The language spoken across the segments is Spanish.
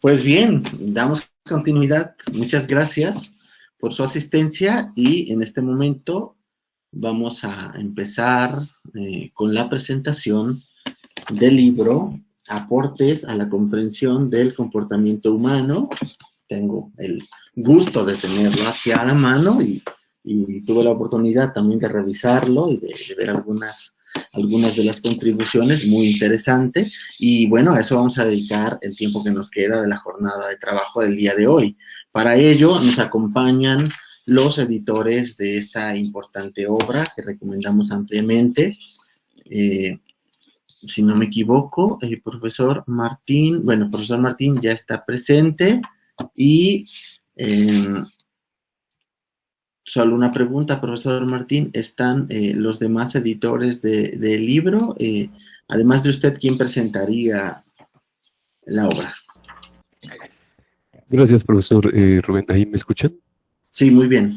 Pues bien, damos continuidad. Muchas gracias por su asistencia y en este momento vamos a empezar con la presentación del libro Aportes a la comprensión del comportamiento humano. Tengo el gusto de tenerlo aquí a la mano y tuve la oportunidad también de revisarlo y de ver algunas de las contribuciones, muy interesante. Y bueno, a eso vamos a dedicar el tiempo que nos queda de la jornada de trabajo del día de hoy. Para ello nos acompañan los editores de esta importante obra que recomendamos ampliamente. Eh, si no me equivoco, el profesor Martín ya está presente y eh, solo una pregunta, profesor Martín, ¿están los demás editores del libro? Además de usted, ¿quién presentaría la obra? Gracias, profesor Rubén. ¿Ahí me escuchan? Sí, muy bien.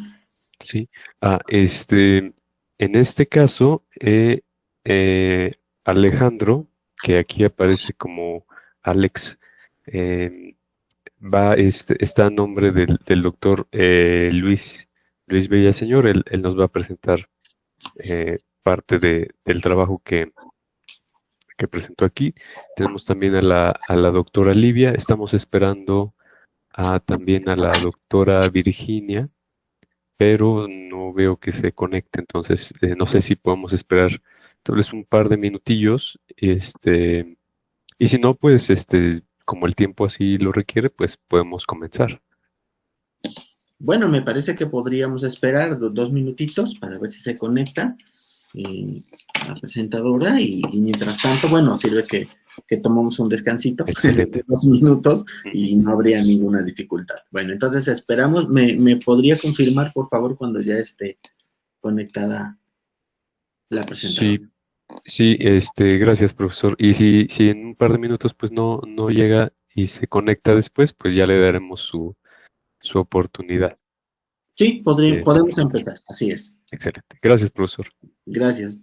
Sí. En este caso, Alejandro, que aquí aparece como Alex, eh, está a nombre del doctor Luis Villaseñor. Él nos va a presentar parte del trabajo que presentó aquí. Tenemos también a la doctora Livia. Estamos esperando también a la doctora Virginia, pero no veo que se conecte, entonces no sé si podemos esperar tal vez un par de minutillos, y si no, pues como el tiempo así lo requiere, pues podemos comenzar. Bueno, me parece que podríamos esperar 2 minutitos para ver si se conecta eh, la presentadora y mientras tanto, bueno, sirve que tomamos un descansito de Excelente. 2 minutos Ujú. y no habría ninguna dificultad. Bueno, entonces esperamos. ¿Me podría confirmar, por favor, cuando ya esté conectada la presentadora? Sí, sí, gracias, profesor. Y si en un par de minutos pues no llega y se conecta después, pues ya le daremos su oportunidad. Sí, De podemos presentar. empezar. Así es. Excelente. Gracias, profesor. Gracias.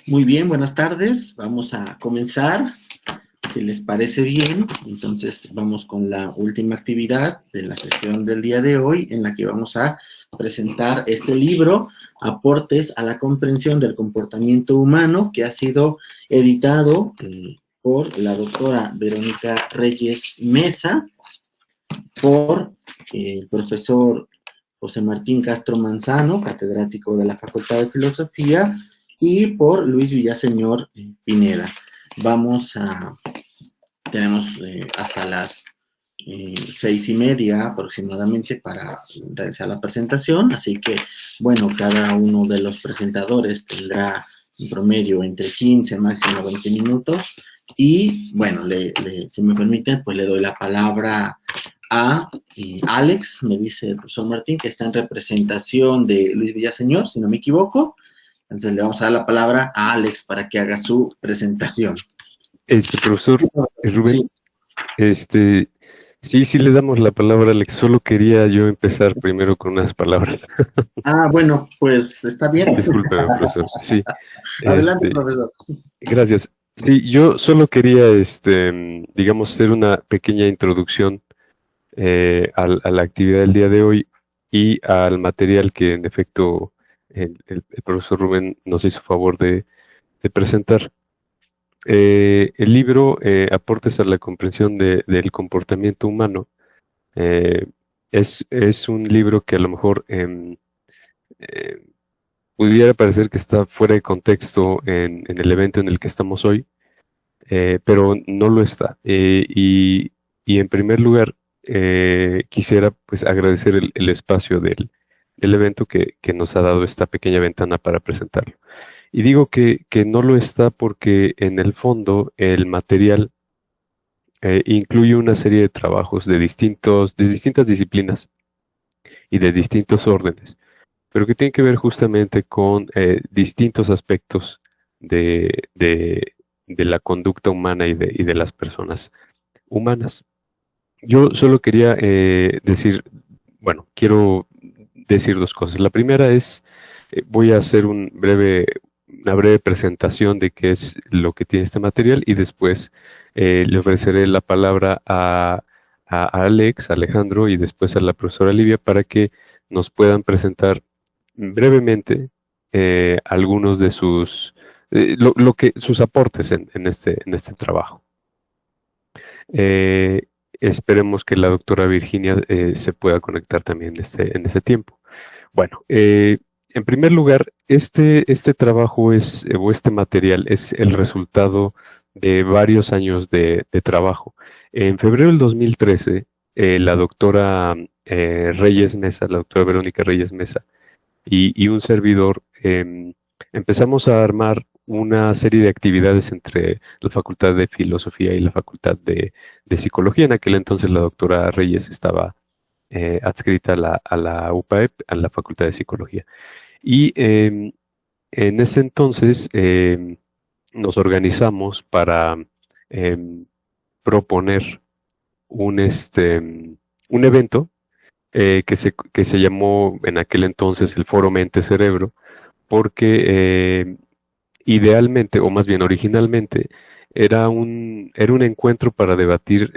Muy bien, buenas tardes. Vamos a comenzar, si les parece bien. Entonces vamos con la última actividad de la sesión del día de hoy, en la que vamos a presentar este libro, Aportes a la comprensión del comportamiento humano, que ha sido editado por la doctora Verónica Reyes Mesa, por el profesor José Martín Castro Manzano, catedrático de la Facultad de Filosofía, y por Luis Villaseñor Pineda. Tenemos hasta las 6:30 aproximadamente para realizar la presentación, así que, bueno, cada uno de los presentadores tendrá en promedio entre 15, máximo 20 minutos, y, bueno, si me permiten, pues le doy la palabra a Alex, me dice el profesor Martín, que está en representación de Luis Villaseñor, si no me equivoco. Entonces le vamos a dar la palabra a Alex para que haga su presentación. Profesor Rubén, sí, le damos la palabra a Alex. Solo quería yo empezar primero con unas palabras. Bueno, pues está bien. Discúlpeme, profesor. Sí. Adelante, profesor. Gracias. Sí, yo solo quería, digamos, hacer una pequeña introducción a la actividad del día de hoy y al material que, en efecto, el profesor Rubén nos hizo favor de presentar. El libro Aportes a la comprensión del comportamiento humano es un libro que a lo mejor eh, pudiera parecer que está fuera de contexto en el evento en el que estamos hoy, pero no lo está. Y en primer lugar, quisiera pues agradecer el espacio del evento que nos ha dado esta pequeña ventana para presentarlo. Y digo que no lo está porque en el fondo el material incluye una serie de trabajos de distintas disciplinas y de distintos órdenes, pero que tienen que ver justamente con distintos aspectos de la conducta humana y de las personas humanas. Yo solo quería quiero decir dos cosas. La primera es, voy a hacer una breve presentación de qué es lo que tiene este material y después le ofreceré la palabra a Alex, a Alejandro y después a la profesora Livia para que nos puedan presentar brevemente algunos de sus sus aportes en este trabajo. Esperemos que la doctora Virginia se pueda conectar también en este tiempo. Bueno, en primer lugar, este trabajo o este material es el resultado de varios años de trabajo. En febrero del 2013, la doctora Reyes Mesa, la doctora Verónica Reyes Mesa, y un servidor, empezamos a armar una serie de actividades entre la Facultad de Filosofía y la Facultad de Psicología. En aquel entonces la doctora Reyes estaba adscrita a la UPAEP, a la Facultad de Psicología. Y en ese entonces nos organizamos para proponer un evento que se llamó en aquel entonces el Foro Mente Cerebro, porque idealmente, o más bien originalmente, era un encuentro para debatir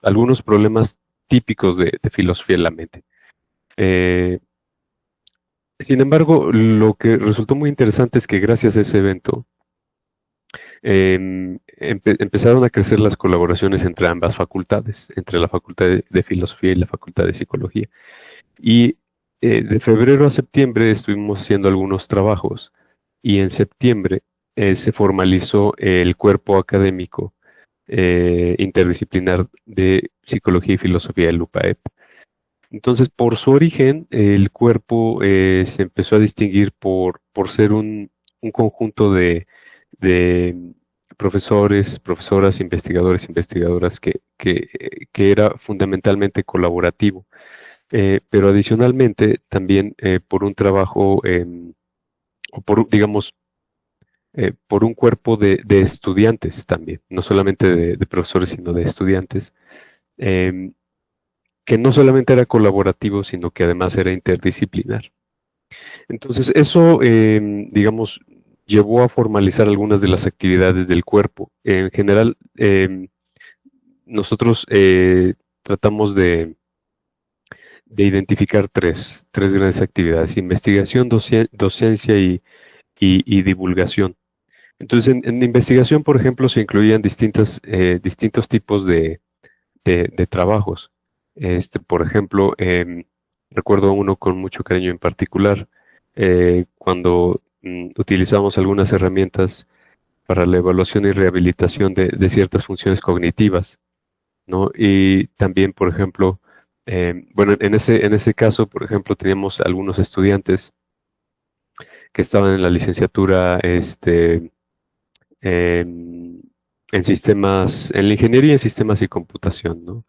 algunos problemas típicos de filosofía de la mente. Sin embargo, lo que resultó muy interesante es que gracias a ese evento empezaron a crecer las colaboraciones entre ambas facultades, entre la Facultad de Filosofía y la Facultad de Psicología. Y de febrero a septiembre estuvimos haciendo algunos trabajos y en septiembre se formalizó el cuerpo académico interdisciplinar de Psicología y Filosofía del UPAEP. Entonces, por su origen, el cuerpo se empezó a distinguir por ser un conjunto de profesores, profesoras, investigadores, investigadoras que era fundamentalmente colaborativo. Pero adicionalmente también por un trabajo, o por un cuerpo de estudiantes también, no solamente de profesores, sino de estudiantes, que no solamente era colaborativo, sino que además era interdisciplinar. Entonces, eso, llevó a formalizar algunas de las actividades del cuerpo. En general, nosotros tratamos de identificar tres grandes actividades: investigación, docencia y divulgación. Entonces, en investigación, por ejemplo, se incluían distintos tipos de trabajos. Por ejemplo, recuerdo uno con mucho cariño en particular, cuando utilizamos algunas herramientas para la evaluación y rehabilitación de ciertas funciones cognitivas, ¿no? Y también, por ejemplo, bueno, en ese caso, por ejemplo, teníamos algunos estudiantes que estaban en la licenciatura, en, en la ingeniería en sistemas y computación, ¿no?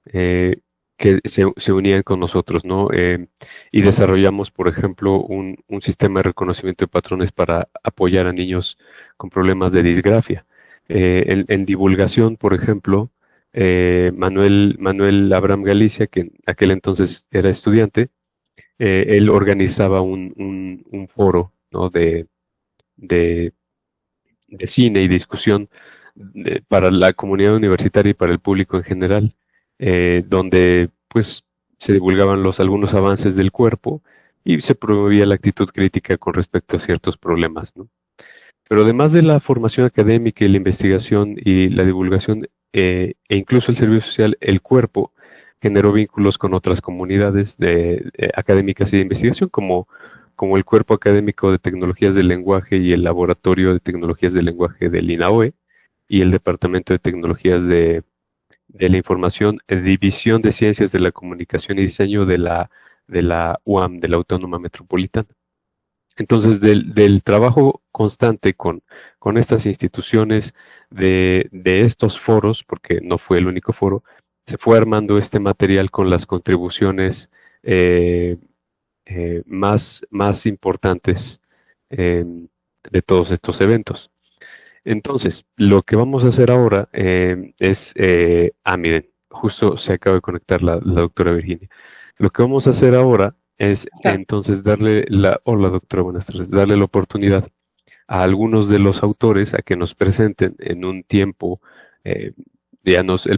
Eh, que se unían con nosotros, ¿no? Y desarrollamos, por ejemplo, un sistema de reconocimiento de patrones para apoyar a niños con problemas de disgrafia. En divulgación, por ejemplo, Manuel Abraham Galicia, que en aquel entonces era estudiante, él organizaba un foro, ¿no? De, de cine y discusión para la comunidad universitaria y para el público en general, donde pues se divulgaban algunos avances del cuerpo y se promovía la actitud crítica con respecto a ciertos problemas, ¿no? Pero además de la formación académica y la investigación y la divulgación, e incluso el servicio social, el cuerpo generó vínculos con otras comunidades académicas y de investigación, como el Cuerpo Académico de Tecnologías del Lenguaje y el Laboratorio de Tecnologías del Lenguaje del INAOE, y el Departamento de Tecnologías de la Información, División de Ciencias de la Comunicación y Diseño de la UAM, de la Autónoma Metropolitana. Entonces, del trabajo constante con estas instituciones, de estos foros, porque no fue el único foro, se fue armando este material con las contribuciones más importantes de todos estos eventos. Entonces, lo que vamos a hacer ahora miren, justo se acaba de conectar la doctora Virginia. Lo que vamos a hacer ahora es entonces hola doctora, buenas tardes, darle la oportunidad a algunos de los autores a que nos presenten en un tiempo. El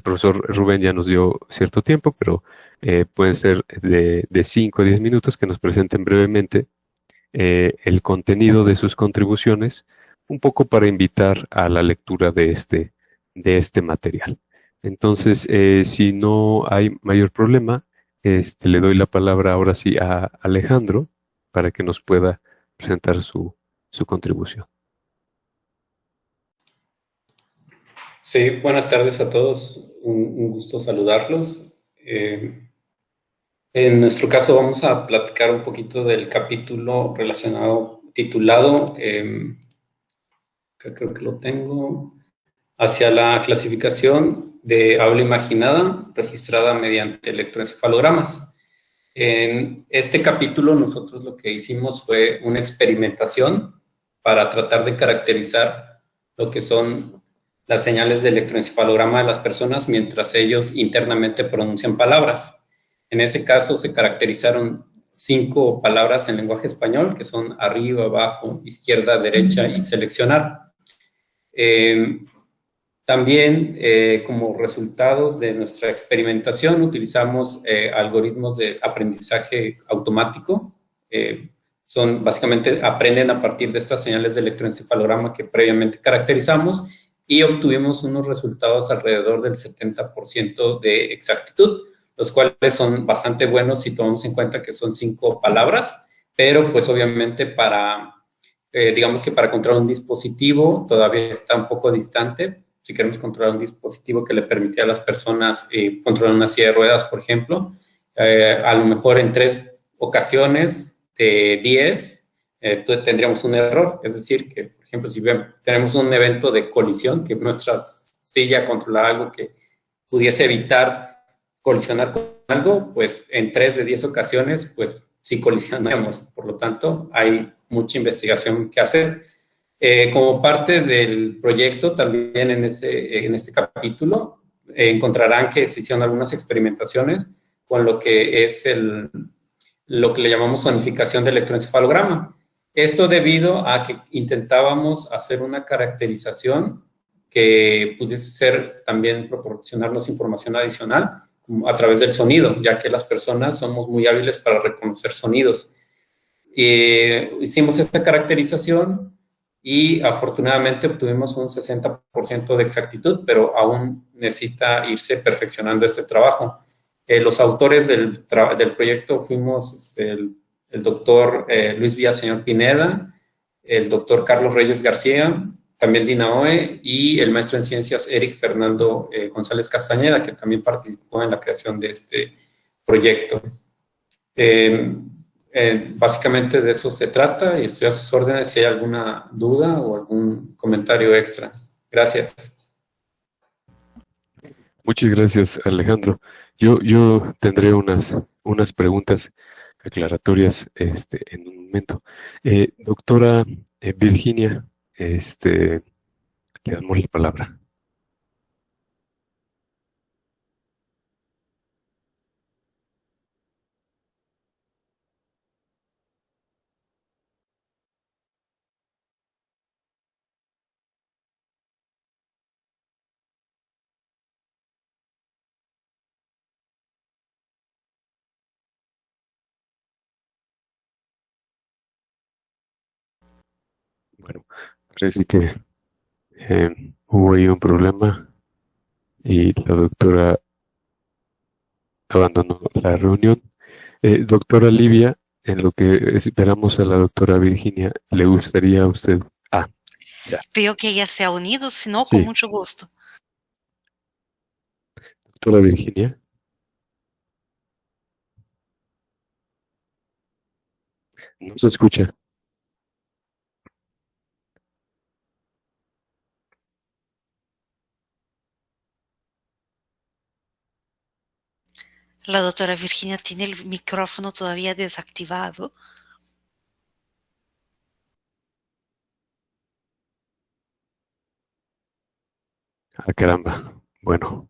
profesor Rubén ya nos dio cierto tiempo, pero pueden ser de 5 a 10 minutos, que nos presenten brevemente el contenido de sus contribuciones, un poco para invitar a la lectura de este material. Entonces, si no hay mayor problema, le doy la palabra ahora sí a Alejandro para que nos pueda presentar su contribución. Sí, buenas tardes a todos. Un gusto saludarlos. En nuestro caso vamos a platicar un poquito del capítulo titulado, creo que lo tengo, hacia la clasificación de habla imaginada registrada mediante electroencefalogramas. En este capítulo nosotros lo que hicimos fue una experimentación para tratar de caracterizar lo que son las señales de electroencefalograma de las personas mientras ellos internamente pronuncian palabras. En ese caso se caracterizaron 5 palabras en lenguaje español, que son arriba, abajo, izquierda, derecha y seleccionar. También, como resultados de nuestra experimentación, utilizamos algoritmos de aprendizaje automático. Básicamente aprenden a partir de estas señales de electroencefalograma que previamente caracterizamos, y obtuvimos unos resultados alrededor del 70% de exactitud, los cuales son bastante buenos si tomamos en cuenta que son 5 palabras, pero pues obviamente digamos que para controlar un dispositivo todavía está un poco distante. Si queremos controlar un dispositivo que le permitiera a las personas controlar una silla de ruedas, por ejemplo, a lo mejor en 3 ocasiones de 10 tendríamos un error. Es decir, que, por ejemplo, si tenemos un evento de colisión, que nuestra silla controla algo que pudiese evitar colisionar con algo, pues en 3 de 10 ocasiones, pues sí colisionamos. Por lo tanto, hay mucha investigación que hacer. Como parte del proyecto, también en este capítulo, encontrarán que se hicieron algunas experimentaciones con lo que es lo que le llamamos zonificación de electroencefalograma. Esto debido a que intentábamos hacer una caracterización que pudiese ser también proporcionarnos información adicional a través del sonido, ya que las personas somos muy hábiles para reconocer sonidos. Hicimos esta caracterización y afortunadamente obtuvimos un 60% de exactitud, pero aún necesita irse perfeccionando este trabajo. Los autores del proyecto fuimos el doctor Luis Villaseñor Pineda, el doctor Carlos Reyes García, también Dinaoe, y el maestro en ciencias Eric Fernando González Castañeda, que también participó en la creación de este proyecto. Básicamente de eso se trata y estoy a sus órdenes si hay alguna duda o algún comentario extra. Gracias. Muchas gracias, Alejandro. Yo tendré unas preguntas aclaratorias en un momento. Doctora Virginia, le damos la palabra. Bueno, parece que hubo ahí un problema y la doctora abandonó la reunión. Doctora Livia, en lo que esperamos a la doctora Virginia, ¿le gustaría a usted? Ah, ya. Veo que ella se ha unido, si no, Sí. con mucho gusto. Doctora Virginia. No se escucha. La doctora Virginia tiene el micrófono todavía desactivado. Ah, caramba. Bueno.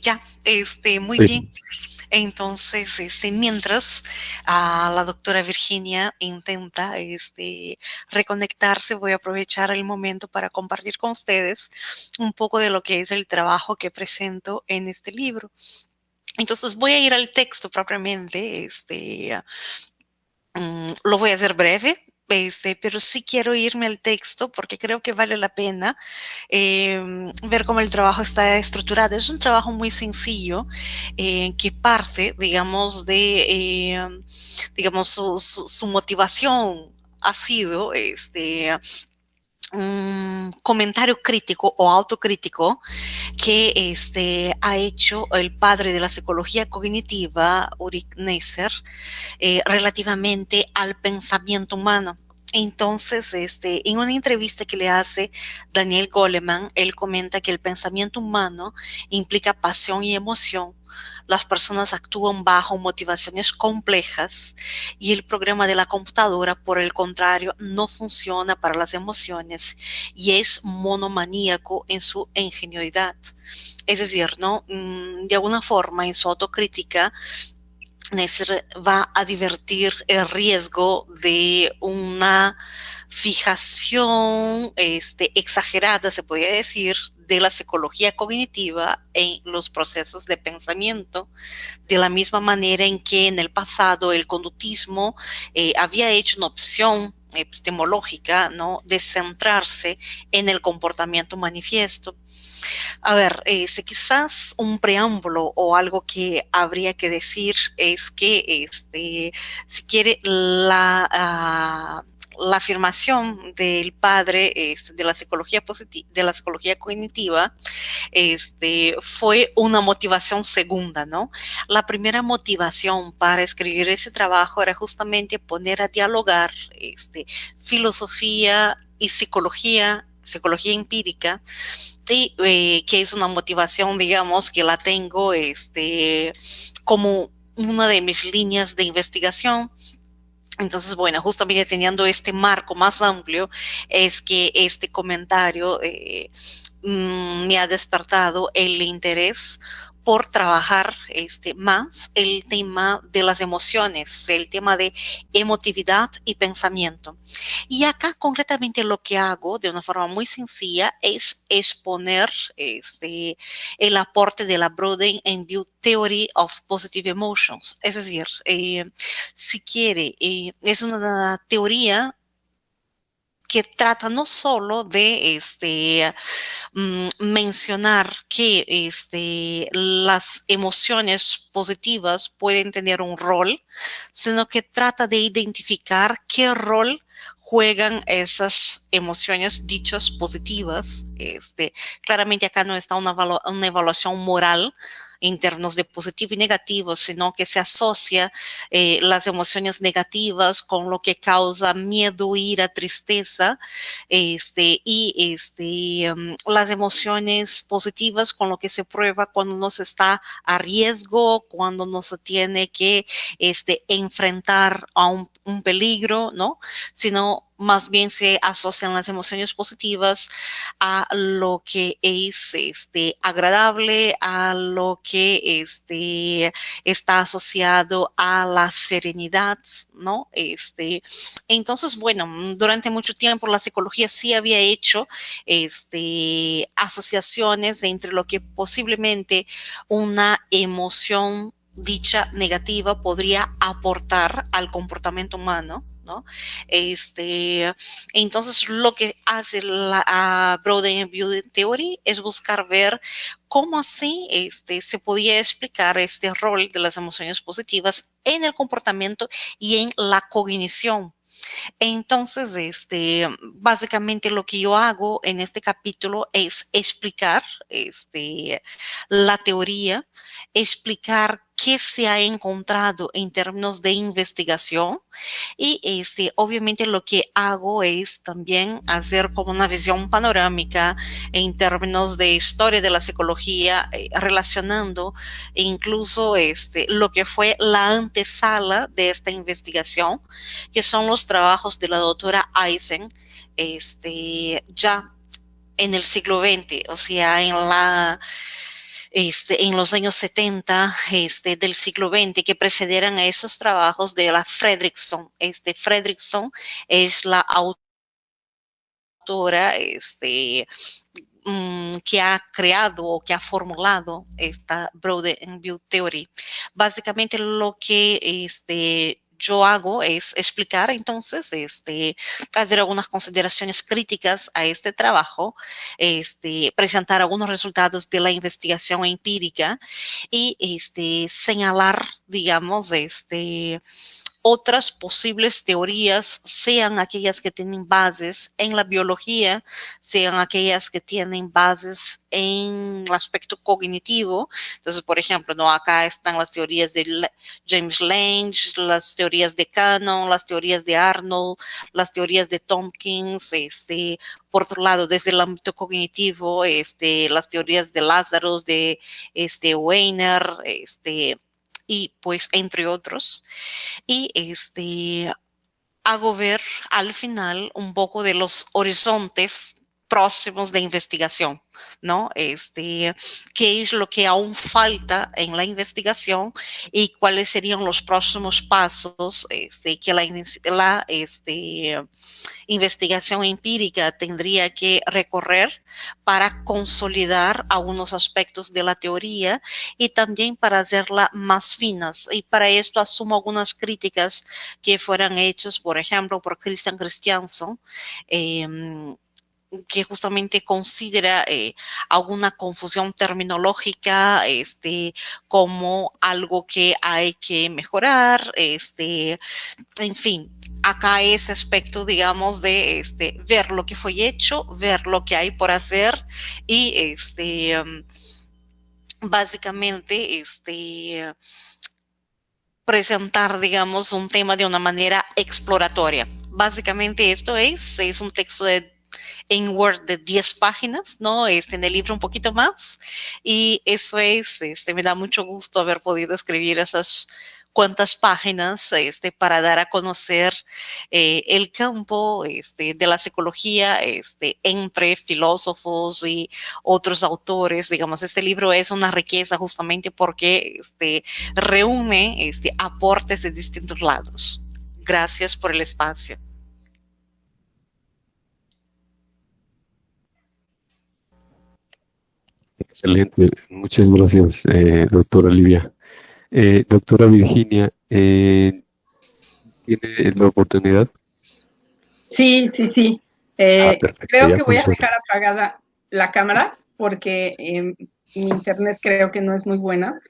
Ya, muy Sí. bien. Entonces, mientras la doctora Virginia intenta reconectarse, voy a aprovechar el momento para compartir con ustedes un poco de lo que es el trabajo que presento en este libro. Entonces, voy a ir al texto propiamente, lo voy a hacer breve. Pero sí quiero irme al texto porque creo que vale la pena ver cómo el trabajo está estructurado. Es un trabajo muy sencillo que parte, digamos, digamos, su motivación ha sido un comentario crítico o autocrítico que ha hecho el padre de la psicología cognitiva, Ulrich Neisser, relativamente al pensamiento humano. Entonces, en una entrevista que le hace Daniel Goleman, él comenta que el pensamiento humano implica pasión y emoción. Las personas actúan bajo motivaciones complejas y el programa de la computadora, por el contrario, no funciona para las emociones y es monomaníaco en su ingenuidad. Es decir, ¿no? De alguna forma, en su autocrítica, Neisser va a advertir el riesgo de una fijación exagerada, se podría decir, de la psicología cognitiva en los procesos de pensamiento, de la misma manera en que en el pasado el conductismo había hecho una opción epistemológica, ¿no?, de centrarse en el comportamiento manifiesto. A ver, quizás un preámbulo o algo que habría que decir es que, si quiere, la afirmación del padre de la psicología positiva, de la psicología cognitiva, fue una motivación segunda, ¿no? La primera motivación para escribir ese trabajo era justamente poner a dialogar filosofía y psicología empírica, y que es una motivación, digamos, que la tengo como una de mis líneas de investigación. Entonces, bueno, justamente teniendo este marco más amplio, es que este comentario me ha despertado el interés por trabajar más el tema de las emociones, el tema de emotividad y pensamiento. Y acá concretamente lo que hago de una forma muy sencilla es exponer el aporte de la Broaden and Build Theory of Positive Emotions. Es decir, si quiere, es una teoría que trata no solo de mencionar que las emociones positivas pueden tener un rol, sino que trata de identificar qué rol juegan esas emociones dichas positivas. Claramente acá no está una evaluación moral en términos de positivo y negativo, sino que se asocia las emociones negativas con lo que causa miedo, ira, tristeza, las emociones positivas con lo que se prueba cuando uno se está a riesgo, cuando uno se tiene que enfrentar a un peligro, ¿no? Sino más bien se asocian las emociones positivas a lo que es agradable, a lo que está asociado a la serenidad, ¿no? Entonces, bueno, durante mucho tiempo la psicología sí había hecho asociaciones entre lo que posiblemente una emoción dicha negativa podría aportar al comportamiento humano, ¿no? Entonces, lo que hace la Broaden and Build Theory es buscar ver cómo así se podía explicar este rol de las emociones positivas en el comportamiento y en la cognición. Entonces, básicamente lo que yo hago en este capítulo es explicar la teoría, explicar qué se ha encontrado en términos de investigación y obviamente lo que hago es también hacer como una visión panorámica en términos de historia de la psicología, relacionando incluso lo que fue la antesala de esta investigación, que son los trabajos de la doctora Eisen, ya en el siglo XX, o sea, en los años 70 del siglo XX, que precedieran a esos trabajos de la Fredrickson. Fredrickson es la autora que ha creado o que ha formulado esta Broaden and Build Theory. Básicamente lo que yo hago es explicar, entonces, hacer algunas consideraciones críticas a este trabajo, presentar algunos resultados de la investigación empírica y señalar, digamos, otras posibles teorías, sean aquellas que tienen bases en la biología, sean aquellas que tienen bases en el aspecto cognitivo. Entonces, por ejemplo, ¿no? Acá están las teorías de James Lange, las teorías de Cannon, las teorías de Arnold, las teorías de Tompkins, por otro lado, desde el ámbito cognitivo, las teorías de Lazarus, de Weiner, y pues entre otros. Y hago ver al final un poco de los horizontes próximos de investigación, ¿no? Qué es lo que aún falta en la investigación y cuáles serían los próximos pasos que la investigación empírica tendría que recorrer para consolidar algunos aspectos de la teoría y también para hacerla más finas. Y para esto asumo algunas críticas que fueran hechas, por ejemplo, por Christian Christiansen, que justamente considera alguna confusión terminológica como algo que hay que mejorar, en fin. Acá ese aspecto, digamos, de ver lo que fue hecho, ver lo que hay por hacer y básicamente presentar, digamos, un tema de una manera exploratoria. Básicamente esto es un texto en Word de 10 páginas, ¿no? En el libro un poquito más. Y eso me da mucho gusto haber podido escribir esas cuantas páginas para dar a conocer el campo de la psicología entre filósofos y otros autores. Digamos, este libro es una riqueza justamente porque reúne aportes de distintos lados. Gracias por el espacio. Excelente, muchas gracias, doctora Livia. Doctora Virginia, ¿tiene la oportunidad? Sí. Perfecto, Creo ya que voy a funciona. dejar apagada la cámara porque mi internet creo que no es muy buena.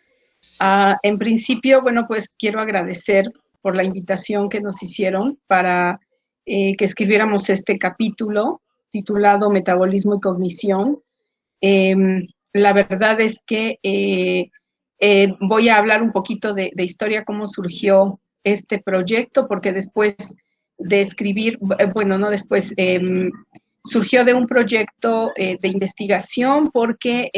En principio, bueno, pues quiero agradecer por la invitación que nos hicieron para que escribiéramos este capítulo titulado Metabolismo y Cognición. La verdad es que voy a hablar un poquito de historia, cómo surgió este proyecto, porque después de escribir, bueno, no después, surgió de un proyecto de investigación porque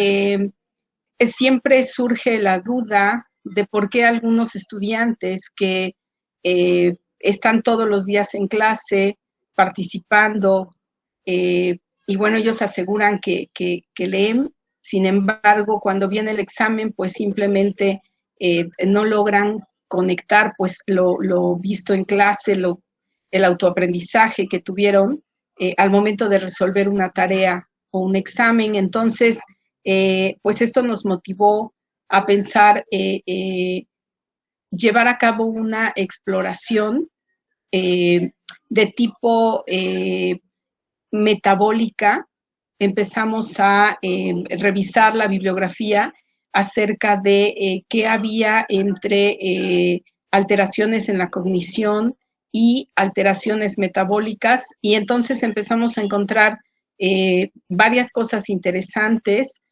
siempre surge la duda de por qué algunos estudiantes que están todos los días en clase participando, y bueno, ellos aseguran que leen, sin embargo, cuando viene el examen, pues simplemente no logran conectar pues lo visto en clase, el autoaprendizaje que tuvieron al momento de resolver una tarea o un examen. Entonces, pues esto nos motivó a pensar llevar a cabo una exploración de tipo metabólica. Empezamos a revisar la bibliografía acerca de qué había entre alteraciones en la cognición y alteraciones metabólicas, y entonces empezamos a encontrar varias cosas interesantes.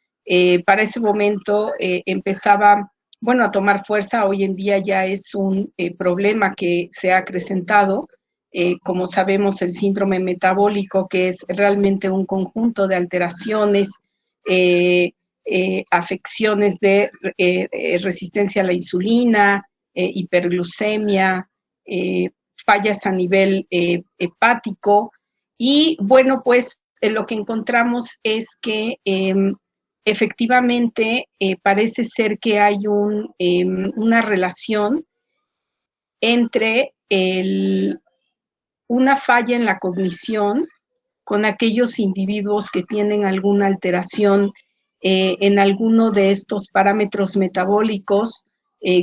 Para ese momento empezaba, bueno, a tomar fuerza. Hoy en día ya es un problema que se ha acrecentado. Como sabemos, el síndrome metabólico, que es realmente un conjunto de alteraciones, afecciones de resistencia a la insulina, hiperglucemia, fallas a nivel hepático. Y bueno, pues lo que encontramos es que efectivamente parece ser que hay una relación entre una falla en la cognición con aquellos individuos que tienen alguna alteración en alguno de estos parámetros metabólicos,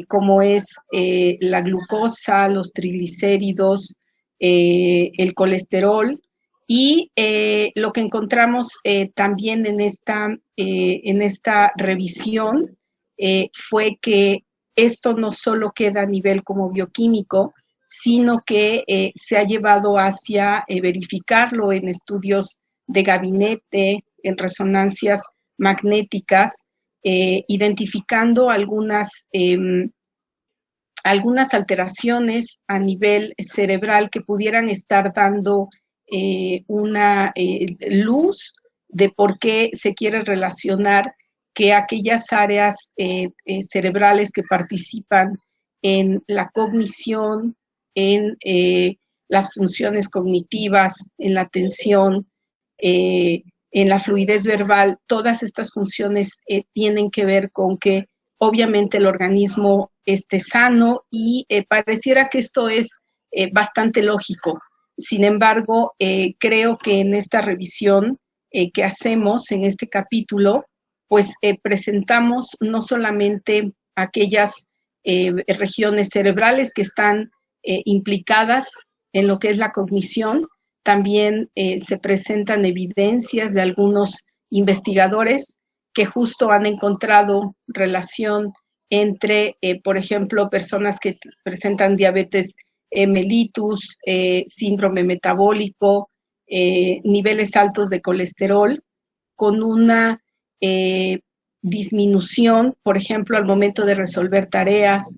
como es la glucosa, los triglicéridos, el colesterol. Y lo que encontramos también en esta revisión fue que esto no solo queda a nivel como bioquímico, sino que se ha llevado hacia verificarlo en estudios de gabinete, en resonancias magnéticas, identificando algunas alteraciones a nivel cerebral que pudieran estar dando una luz de por qué se quiere relacionar que aquellas áreas cerebrales que participan en la cognición, en las funciones cognitivas, en la atención, en la fluidez verbal, todas estas funciones tienen que ver con que obviamente el organismo esté sano, y pareciera que esto es bastante lógico. Sin embargo, creo que en esta revisión que hacemos en este capítulo, pues presentamos no solamente aquellas regiones cerebrales que están implicadas en lo que es la cognición, también se presentan evidencias de algunos investigadores que justo han encontrado relación entre, por ejemplo, personas que presentan diabetes mellitus, síndrome metabólico, niveles altos de colesterol, con una disminución, por ejemplo, al momento de resolver tareas,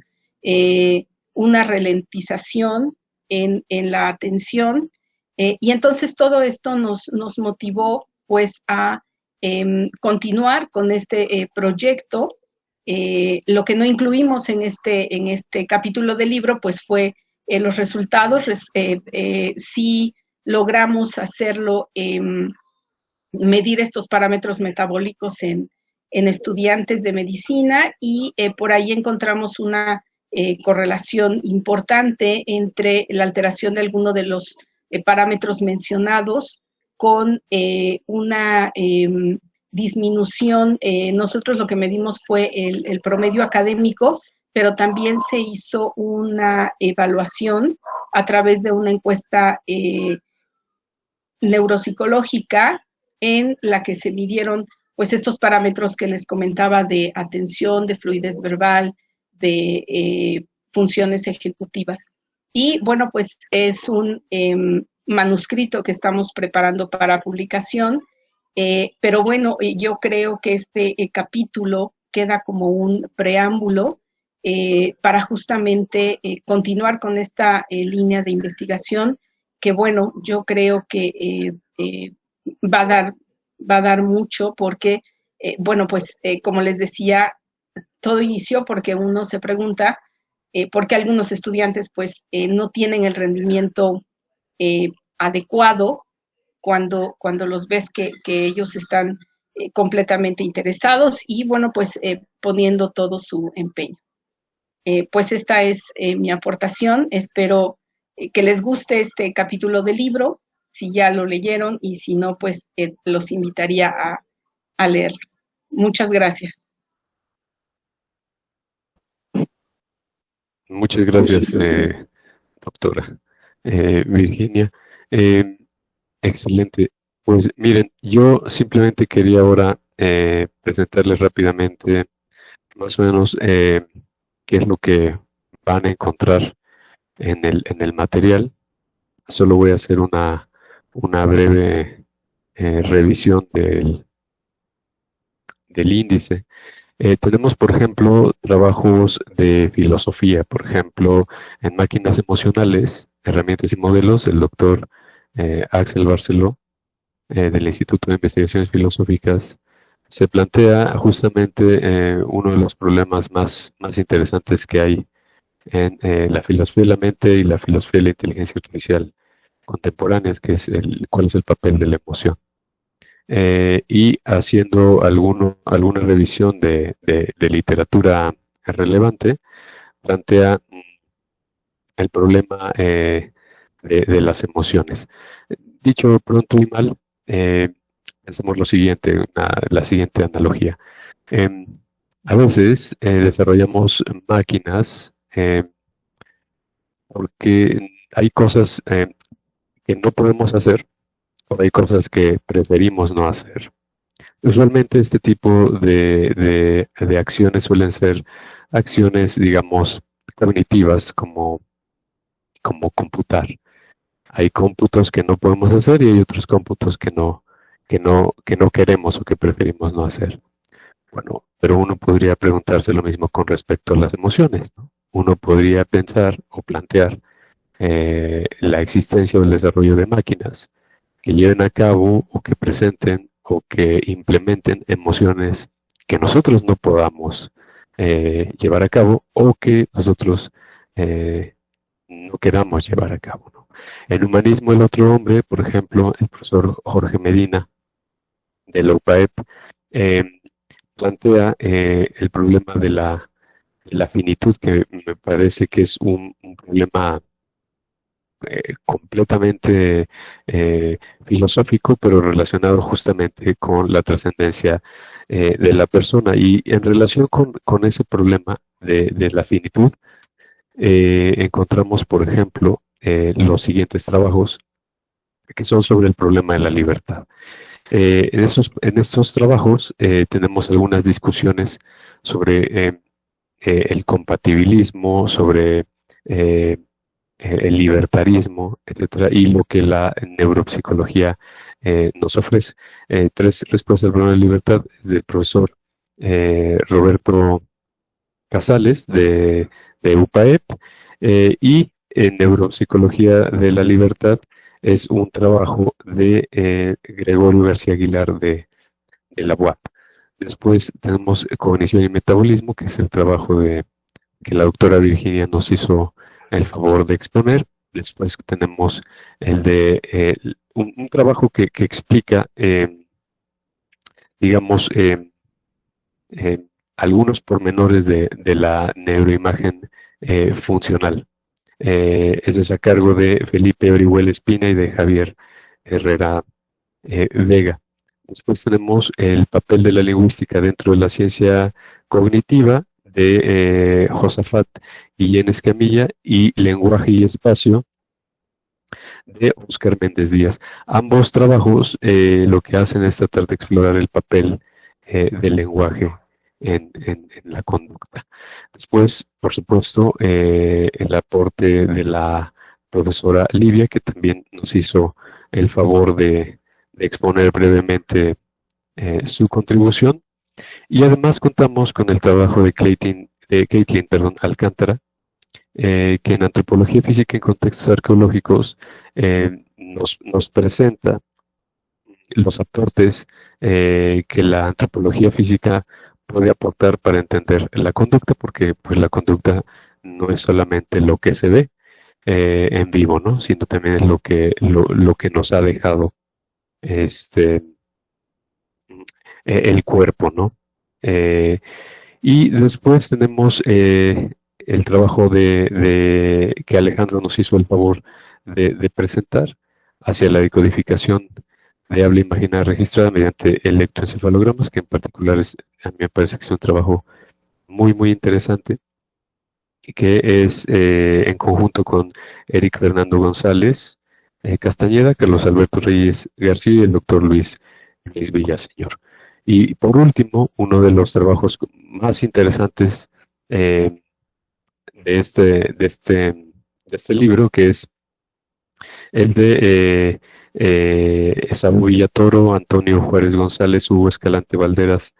una ralentización en la atención, y entonces todo esto nos motivó pues a continuar con este proyecto. Lo que no incluimos en este capítulo del libro, pues fue los resultados. Sí logramos hacerlo, medir estos parámetros metabólicos en estudiantes de medicina, y por ahí encontramos una correlación importante entre la alteración de alguno de los parámetros mencionados con una disminución. Nosotros lo que medimos fue el promedio académico, pero también se hizo una evaluación a través de una encuesta neuropsicológica en la que se midieron pues estos parámetros que les comentaba de atención, de fluidez verbal, de funciones ejecutivas. Y bueno, pues es un manuscrito que estamos preparando para publicación, pero bueno, yo creo que este capítulo queda como un preámbulo para justamente continuar con esta línea de investigación que, bueno, yo creo que va a dar mucho porque, bueno, pues como les decía, todo inició porque uno se pregunta por qué algunos estudiantes pues no tienen el rendimiento adecuado cuando los ves que ellos están completamente interesados y, bueno, pues poniendo todo su empeño. Pues esta es mi aportación. Espero que les guste este capítulo del libro, si ya lo leyeron, y si no, pues los invitaría a leerlo. Muchas gracias. Muchas gracias, doctora Virginia. Excelente. Pues miren, yo simplemente quería ahora presentarles rápidamente más o menos qué es lo que van a encontrar en el material. Solo voy a hacer una breve revisión del índice. Tenemos, por ejemplo, trabajos de filosofía, por ejemplo, en máquinas emocionales, herramientas y modelos, el doctor Axel Barceló, del Instituto de Investigaciones Filosóficas, se plantea justamente uno de los problemas más interesantes que hay en la filosofía de la mente y la filosofía de la inteligencia artificial contemporáneas, que es cuál es el papel de la emoción. Y haciendo alguna revisión de literatura relevante, plantea el problema de las emociones. Dicho pronto y mal, hacemos lo siguiente, la siguiente analogía. A veces desarrollamos máquinas porque hay cosas que no podemos hacer, o hay cosas que preferimos no hacer. Usualmente este tipo de acciones suelen ser acciones, digamos, cognitivas, como computar. Hay cómputos que no podemos hacer y hay otros cómputos que no queremos o que preferimos no hacer. Bueno, pero uno podría preguntarse lo mismo con respecto a las emociones, ¿no? Uno podría pensar o plantear la existencia o el desarrollo de máquinas que lleven a cabo o que presenten o que implementen emociones que nosotros no podamos llevar a cabo o que nosotros no queramos llevar a cabo, ¿no? En Humanismo el otro hombre, por ejemplo, el profesor Jorge Medina de la UPAEP, plantea el problema de la finitud, que me parece que es un problema completamente filosófico, pero relacionado justamente con la trascendencia de la persona. Y en relación con ese problema de la finitud, encontramos, por ejemplo, los siguientes trabajos que son sobre el problema de la libertad. En estos trabajos tenemos algunas discusiones sobre el compatibilismo, sobre el libertarismo, etcétera, y lo que la neuropsicología nos ofrece. Tres respuestas al problema de la libertad es del profesor Roberto Casales de UPAEP, y en neuropsicología de la libertad es un trabajo de Gregorio García Aguilar de la UAP. Después tenemos cognición y metabolismo, que es el trabajo que la doctora Virginia nos hizo el favor de exponer. Después tenemos un trabajo que explica, digamos, algunos pormenores de la neuroimagen funcional. Eso es a cargo de Felipe Orihuela Espina y de Javier Herrera Vega. Después tenemos el papel de la lingüística dentro de la ciencia cognitiva de Josafat y Yen Escamilla, y lenguaje y espacio de Óscar Méndez Díaz. Ambos trabajos lo que hacen es tratar de explorar el papel del lenguaje en la conducta. Después, por supuesto, el aporte de la profesora Livia, que también nos hizo el favor de exponer brevemente su contribución. Y además contamos con el trabajo de Caitlin Alcántara, que en Antropología Física en Contextos Arqueológicos nos presenta los aportes que la antropología física puede aportar para entender la conducta, porque pues la conducta no es solamente lo que se ve en vivo, ¿no? Sino también es lo que nos ha dejado este el cuerpo, ¿no? Y después tenemos el trabajo que Alejandro nos hizo el favor de presentar hacia la decodificación de habla imaginaria registrada mediante electroencefalogramas, que en particular a mí me parece que es un trabajo muy, muy interesante, que es en conjunto con Eric Fernando González Castañeda, Carlos Alberto Reyes García y el doctor Luis Villaseñor. Y por último, uno de los trabajos más interesantes de este libro, que es el de Esaú Villatoro, Antonio Juárez González, Hugo Escalante Valderas,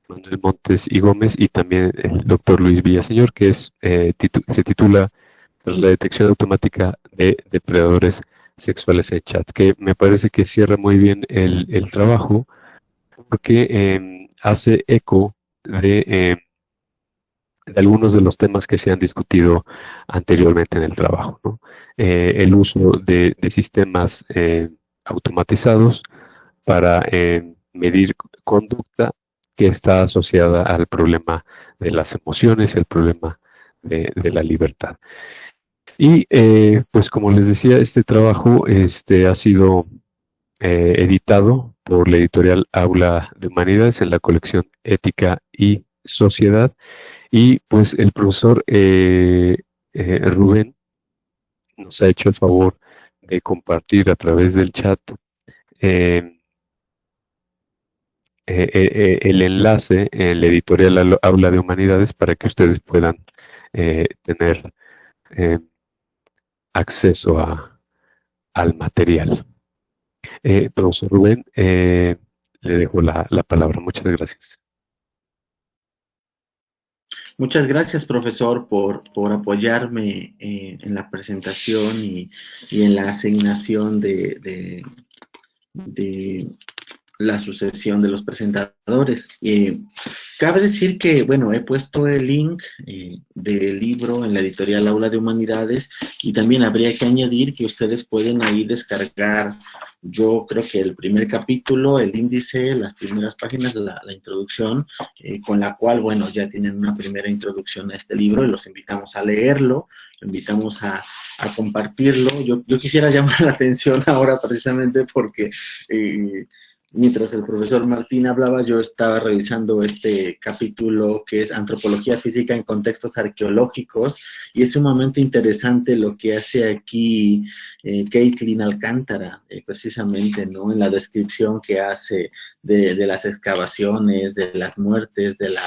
Manuel Montes y Gómez, y también el doctor Luis Villaseñor, que se titula La detección automática de depredadores sexuales en chat, que me parece que cierra muy bien el trabajo, porque hace eco de algunos de los temas que se han discutido anteriormente en el trabajo, ¿no? El uso de sistemas automatizados para medir conducta que está asociada al problema de las emociones, el problema de la libertad. Y pues como les decía, este trabajo ha sido editado por la editorial Aula de Humanidades en la colección Ética y Sociedad. Y pues el profesor Rubén nos ha hecho el favor de compartir a través del chat el enlace en la editorial Aula de Humanidades para que ustedes puedan tener acceso al material. Profesor Rubén, le dejo la palabra. Muchas gracias. Muchas gracias, profesor, por apoyarme en la presentación y en la asignación de la sucesión de los presentadores. Cabe decir que, bueno, he puesto el link del libro en la editorial Aula de Humanidades, y también habría que añadir que ustedes pueden ahí descargar, yo creo que el primer capítulo, el índice, las primeras páginas, la introducción, con la cual, bueno, ya tienen una primera introducción a este libro, y los invitamos a leerlo, los invitamos a compartirlo. Yo quisiera llamar la atención ahora precisamente porque mientras el profesor Martín hablaba, yo estaba revisando este capítulo que es Antropología Física en Contextos Arqueológicos, y es sumamente interesante lo que hace aquí Caitlin Alcántara, precisamente, ¿no? En la descripción que hace de las excavaciones, de las muertes, de la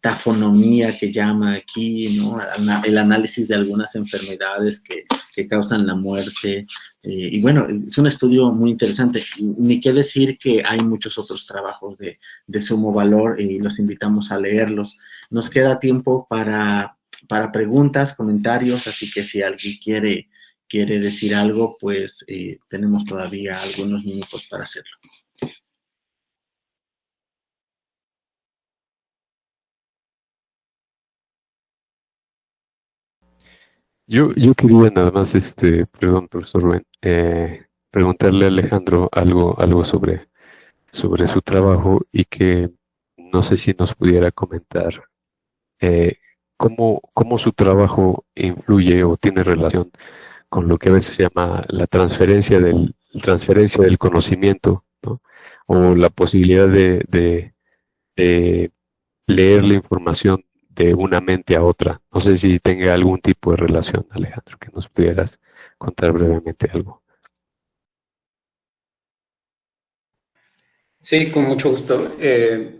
tafonomía que llama aquí, ¿no? El análisis de algunas enfermedades que causan la muerte. Y bueno, es un estudio muy interesante. Ni qué decir que hay muchos otros trabajos de sumo valor, y los invitamos a leerlos. Nos queda tiempo para preguntas, comentarios, así que si alguien quiere decir algo, pues tenemos todavía algunos minutos para hacerlo. Yo quería nada más, perdón, profesor Rubén, preguntarle a Alejandro algo sobre su trabajo y que no sé si nos pudiera comentar eh, cómo su trabajo influye o tiene relación con lo que a veces se llama la transferencia del conocimiento, ¿no? O la posibilidad de leer la información de una mente a otra. No sé si tenga algún tipo de relación, Alejandro, que nos pudieras contar brevemente algo. Sí, con mucho gusto.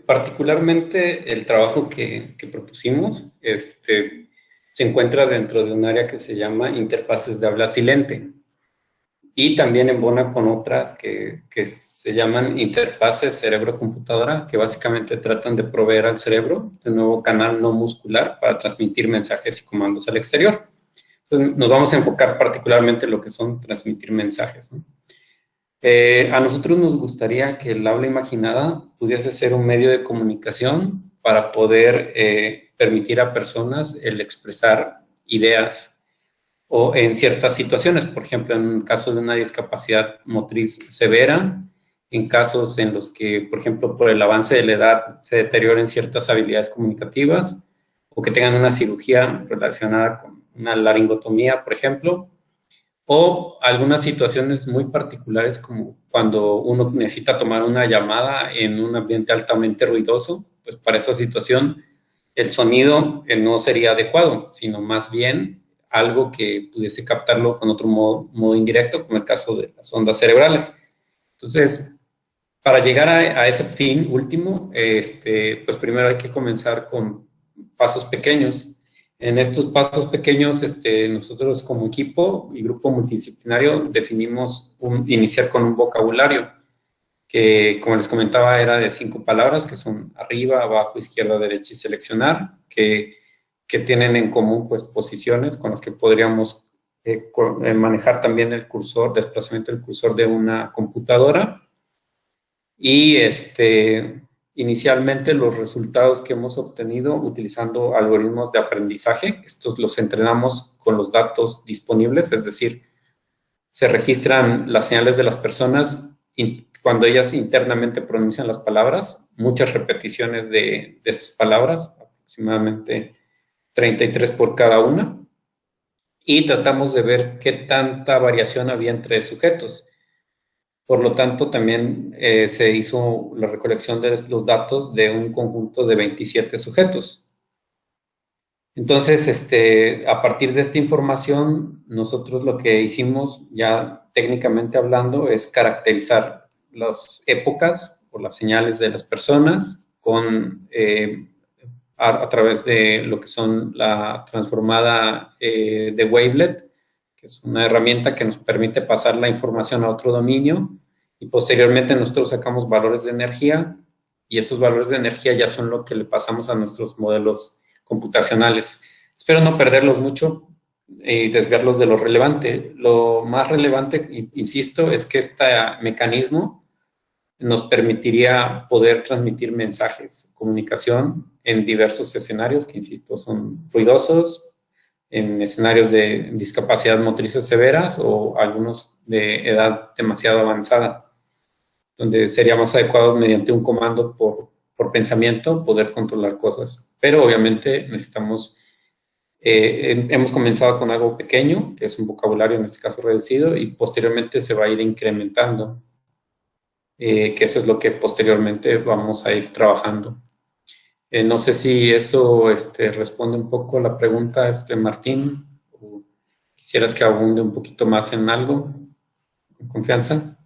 Particularmente el trabajo que propusimos se encuentra dentro de un área que se llama interfaces de habla silente y también embona con otras que se llaman interfaces cerebro-computadora, que básicamente tratan de proveer al cerebro de un nuevo canal no muscular para transmitir mensajes y comandos al exterior. Entonces, nos vamos a enfocar particularmente en lo que son transmitir mensajes, ¿no? A nosotros nos gustaría que el habla imaginada pudiese ser un medio de comunicación para poder permitir a personas el expresar ideas o en ciertas situaciones, por ejemplo, en un caso de una discapacidad motriz severa, en casos en los que, por ejemplo, por el avance de la edad se deterioren ciertas habilidades comunicativas o que tengan una cirugía relacionada con una laringotomía, por ejemplo, o algunas situaciones muy particulares como cuando uno necesita tomar una llamada en un ambiente altamente ruidoso, pues para esa situación el sonido no sería adecuado, sino más bien algo que pudiese captarlo con otro modo indirecto, como el caso de las ondas cerebrales. Entonces, para llegar a ese fin último, pues primero hay que comenzar con pasos pequeños. En estos pasos pequeños, nosotros como equipo y grupo multidisciplinario definimos iniciar con un vocabulario que, como les comentaba, era de 5 palabras, que son arriba, abajo, izquierda, derecha y seleccionar, que tienen en común pues posiciones con las que podríamos manejar también el cursor, desplazamiento del cursor de una computadora. Y inicialmente los resultados que hemos obtenido utilizando algoritmos de aprendizaje, estos los entrenamos con los datos disponibles, es decir, se registran las señales de las personas cuando ellas internamente pronuncian las palabras, muchas repeticiones de estas palabras, aproximadamente 33 por cada una, y tratamos de ver qué tanta variación había entre sujetos. Por lo tanto, también se hizo la recolección de los datos de un conjunto de 27 sujetos. Entonces, a partir de esta información, nosotros lo que hicimos, ya técnicamente hablando, es caracterizar las épocas o las señales de las personas a través de lo que son la transformada de Wavelet, que es una herramienta que nos permite pasar la información a otro dominio, y posteriormente nosotros sacamos valores de energía, y estos valores de energía ya son lo que le pasamos a nuestros modelos computacionales. Espero no perderlos mucho y desviarlos de lo relevante. Lo más relevante, insisto, es que este mecanismo nos permitiría poder transmitir mensajes, comunicación en diversos escenarios, que insisto, son ruidosos, en escenarios de discapacidad motrices severas o algunos de edad demasiado avanzada, donde sería más adecuado mediante un comando por pensamiento poder controlar cosas. Pero obviamente necesitamos, hemos comenzado con algo pequeño, que es un vocabulario en este caso reducido, y posteriormente se va a ir incrementando, que eso es lo que posteriormente vamos a ir trabajando. No sé si eso responde un poco a la pregunta, Martín, o quisieras que abunde un poquito más en algo, con confianza.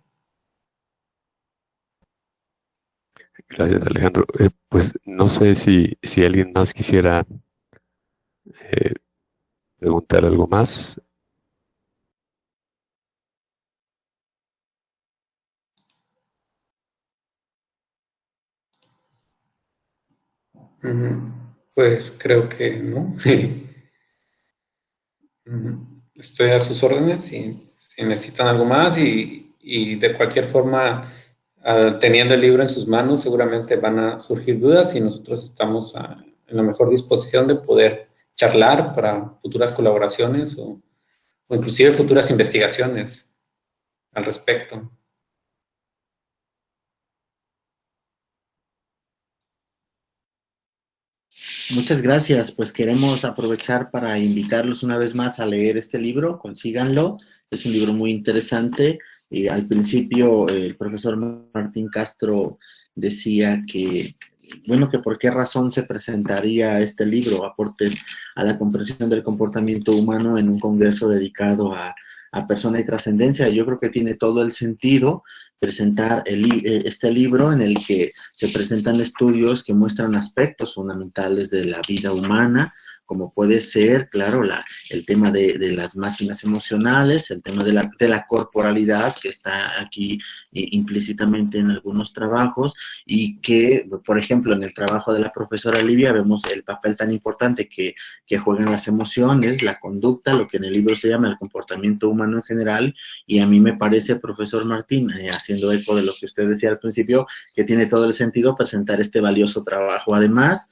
Gracias, Alejandro. Pues no sé si alguien más quisiera preguntar algo más. Pues creo que no. Estoy a sus órdenes si necesitan algo más y de cualquier forma, teniendo el libro en sus manos, seguramente van a surgir dudas y nosotros estamos en la mejor disposición de poder charlar para futuras colaboraciones o inclusive futuras investigaciones al respecto. Muchas gracias. Pues queremos aprovechar para invitarlos una vez más a leer este libro. Consíganlo. Es un libro muy interesante. Al principio el profesor Martín Castro decía que, bueno, que por qué razón se presentaría este libro, Aportes a la comprensión del comportamiento humano, en un congreso dedicado a persona y trascendencia. Yo creo que tiene todo el sentido presentar este libro, en el que se presentan estudios que muestran aspectos fundamentales de la vida humana, como puede ser, claro, el tema de las máquinas emocionales, el tema de la corporalidad, que está aquí implícitamente en algunos trabajos, y que, por ejemplo, en el trabajo de la profesora Livia vemos el papel tan importante que juegan las emociones, la conducta, lo que en el libro se llama el comportamiento humano en general. Y a mí me parece, profesor Martín, haciendo eco de lo que usted decía al principio, que tiene todo el sentido presentar este valioso trabajo. Además,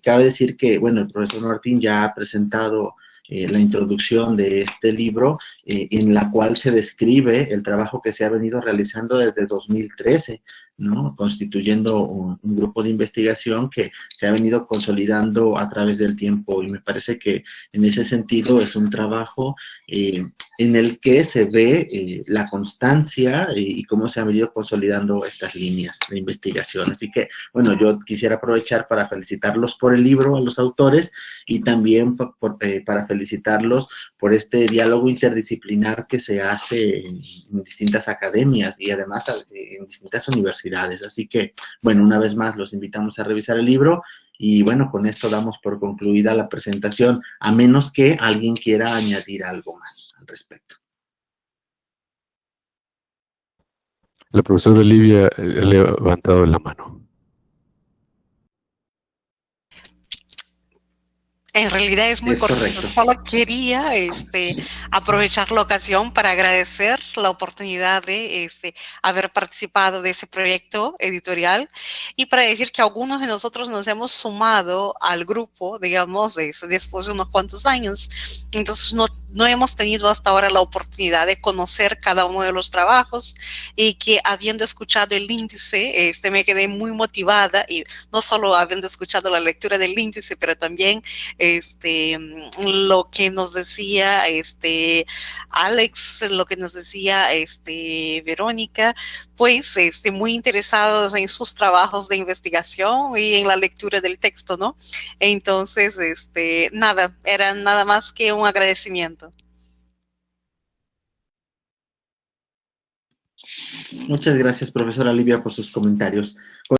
cabe decir que, bueno, el profesor Martín ya ha presentado la introducción de este libro, en la cual se describe el trabajo que se ha venido realizando desde 2013, ¿no? Constituyendo un grupo de investigación que se ha venido consolidando a través del tiempo, y me parece que en ese sentido es un trabajo en el que se ve la constancia y cómo se han venido consolidando estas líneas de investigación. Así que, bueno, yo quisiera aprovechar para felicitarlos por el libro, a los autores, y también para felicitarlos por este diálogo interdisciplinar que se hace en distintas academias y además en distintas universidades. Así que, bueno, una vez más los invitamos a revisar el libro. Y bueno, con esto damos por concluida la presentación, a menos que alguien quiera añadir algo más al respecto. La profesora Livia ha levantado la mano. En realidad es muy cortito. Correcto. Solo quería aprovechar la ocasión para agradecer la oportunidad de haber participado de ese proyecto editorial, y para decir que algunos de nosotros nos hemos sumado al grupo, digamos, después de unos cuantos años. Entonces no hemos tenido hasta ahora la oportunidad de conocer cada uno de los trabajos, y que habiendo escuchado el índice, me quedé muy motivada, y no solo habiendo escuchado la lectura del índice, pero también lo que nos decía Alex, lo que nos decía Verónica, pues muy interesados en sus trabajos de investigación y en la lectura del texto, ¿no? Entonces, nada, era nada más que un agradecimiento. Muchas gracias, profesora Livia, por sus comentarios.